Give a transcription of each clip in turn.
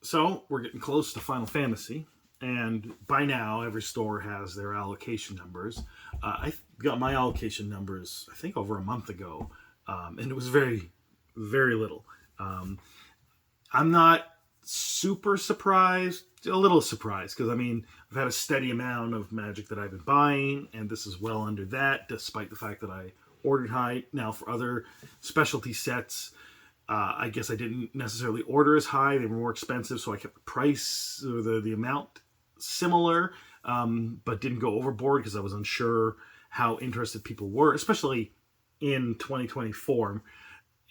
So we're getting close to Final Fantasy, and by now every store has their allocation numbers. I got my allocation numbers, I think, over a month ago, and it was very, very little. Um, I'm not super surprised, a little surprised, because I mean, I've had a steady amount of Magic that I've been buying, and this is well under that, despite the fact that I ordered high. Now, for other specialty sets, I guess I didn't necessarily order as high. They were more expensive, so I kept the price or the amount similar, but didn't go overboard because I was unsure how interested people were, especially in 2024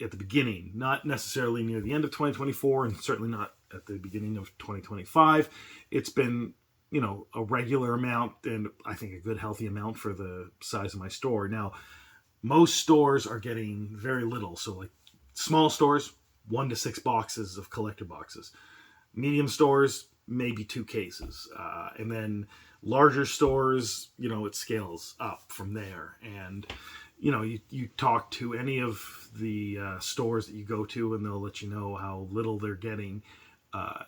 at the beginning, not necessarily near the end of 2024, and certainly not at the beginning of 2025. It's been, a regular amount, and I think a good healthy amount for the size of my store. Now, most stores are getting very little, so like small stores, 1 to 6 boxes of collector boxes. Medium stores, maybe 2 cases. And then larger stores, it scales up from there. And, you talk to any of the stores that you go to, and they'll let you know how little they're getting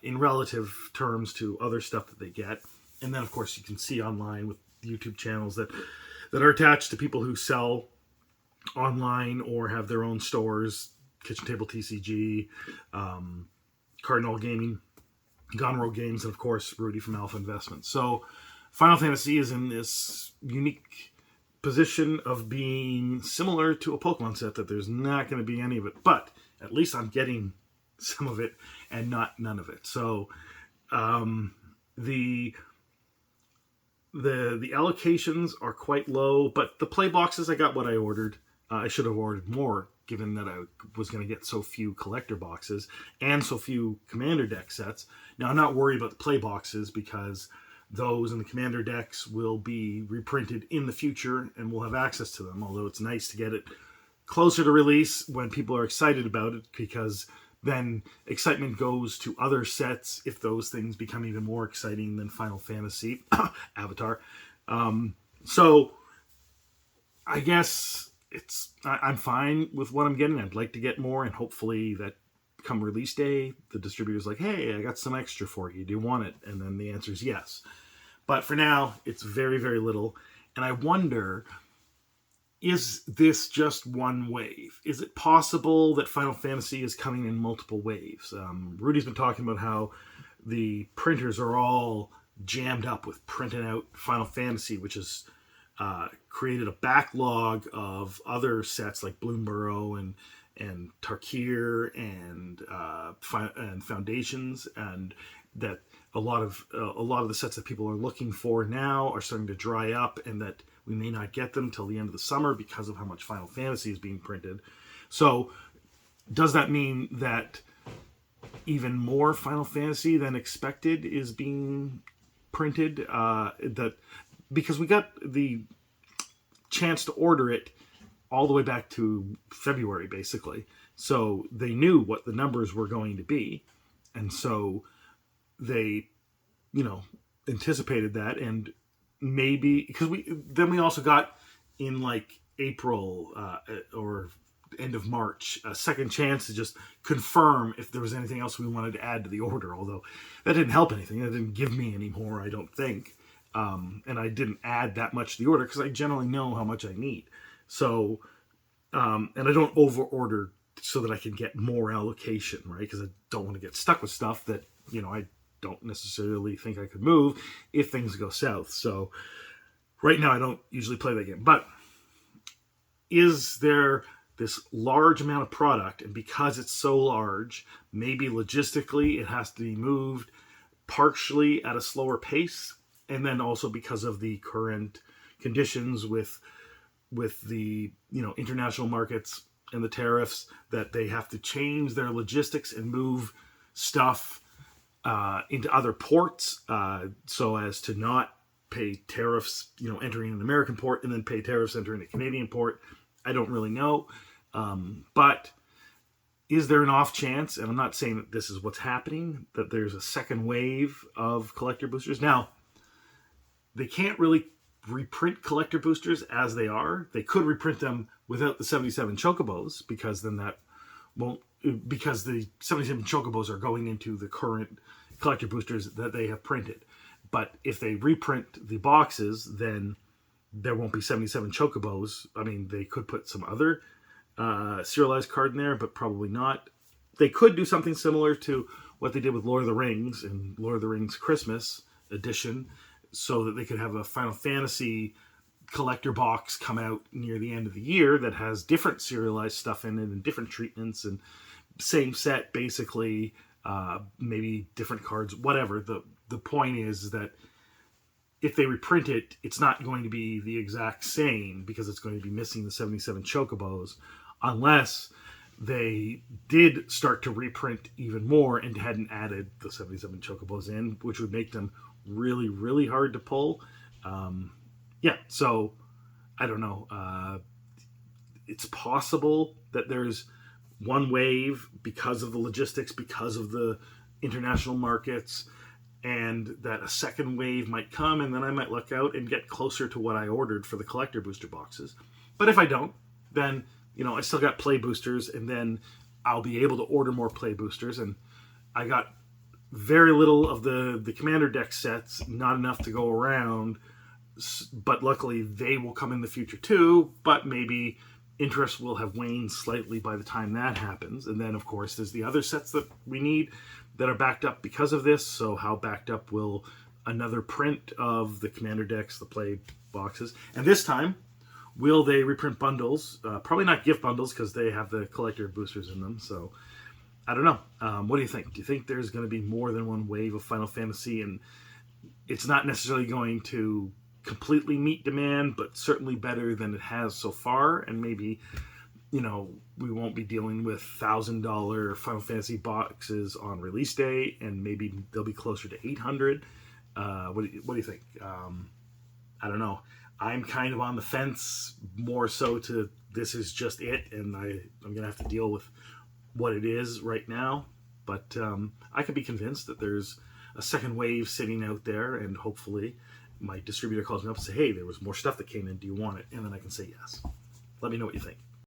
in relative terms to other stuff that they get. And then, of course, you can see online with YouTube channels that are attached to people who sell online or have their own stores. Kitchen Table TCG, Cardinal Gaming, Gonro Games, and of course Rudy from Alpha Investments. So Final Fantasy is in this unique position of being similar to a Pokemon set, that there's not going to be any of it, but at least I'm getting some of it and not none of it. So the allocations are quite low, but the play boxes, I got what I ordered. I should have ordered more, given that I was going to get so few collector boxes and so few commander deck sets. Now, I'm not worried about the play boxes, because those and the commander decks will be reprinted in the future and we'll have access to them, although it's nice to get it closer to release when people are excited about it, because then excitement goes to other sets if those things become even more exciting than Final Fantasy Avatar. So I guess I'm fine with what I'm getting. I'd like to get more, and hopefully that come release day, the distributor's like, hey, I got some extra for you. Do you want it? And then the answer is yes. But for now, it's very, very little. And I wonder, is this just one wave? Is it possible that Final Fantasy is coming in multiple waves? Rudy's been talking about how the printers are all jammed up with printing out Final Fantasy, which is created a backlog of other sets like Bloomburrow and Tarkir and Foundations, and that a lot of the sets that people are looking for now are starting to dry up, and that we may not get them till the end of the summer because of how much Final Fantasy is being printed. So does that mean that even more Final Fantasy than expected is being printed? That because we got the chance to order it all the way back to February, basically. So they knew what the numbers were going to be. And so they, anticipated that. And maybe, because we also got in like April or end of March, a second chance to just confirm if there was anything else we wanted to add to the order. Although that didn't help anything. That didn't give me any more, I don't think. And I didn't add that much to the order because I generally know how much I need. So, and I don't over order so that I can get more allocation, right? Because I don't want to get stuck with stuff that, I don't necessarily think I could move if things go south. So right now I don't usually play that game. But is there this large amount of product, and because it's so large, maybe logistically it has to be moved partially at a slower pace, and then also because of the current conditions with the international markets and the tariffs, that they have to change their logistics and move stuff into other ports so as to not pay tariffs entering an American port and then pay tariffs entering a Canadian port. I don't really know, but is there an off chance, and I'm not saying that this is what's happening, that there's a second wave of collector boosters? Now, they can't really reprint collector boosters as they are. They could reprint them without the 77 chocobos, because then that won't because the 77 chocobos are going into the current collector boosters that they have printed. But if they reprint the boxes, then there won't be 77 chocobos. I mean, they could put some other serialized card in there, but probably not. They could do something similar to what they did with Lord of the Rings and Lord of the Rings Christmas edition, so that they could have a Final Fantasy collector box come out near the end of the year that has different serialized stuff in it and different treatments and same set basically, maybe different cards, whatever. The point is that if they reprint it, it's not going to be the exact same because it's going to be missing the 77 chocobos, unless they did start to reprint even more and hadn't added the 77 chocobos in, which would make them really, really hard to pull. Yeah, so I don't know. It's possible that there's one wave because of the logistics, because of the international markets, and that a second wave might come, and then I might luck out and get closer to what I ordered for the collector booster boxes. But if I don't, then I still got play boosters, and then I'll be able to order more play boosters. And I got very little of the commander deck sets, not enough to go around. But luckily, they will come in the future too. But maybe interest will have waned slightly by the time that happens. And then, of course, there's the other sets that we need that are backed up because of this. So how backed up will another print of the commander decks, the play boxes? And this time, will they reprint bundles? Probably not gift bundles because they have the collector boosters in them. So I don't know. What do you think? Do you think there's going to be more than one wave of Final Fantasy? And it's not necessarily going to completely meet demand, but certainly better than it has so far. And maybe, we won't be dealing with $1,000 Final Fantasy boxes on release day, and maybe they'll be closer to 800. What do you think? I don't know. I'm kind of on the fence, more so to this is just it, and I'm going to have to deal with what it is right now. But I could be convinced that there's a second wave sitting out there, and hopefully my distributor calls me up and say, hey, there was more stuff that came in. Do you want it? And then I can say yes. Let me know what you think.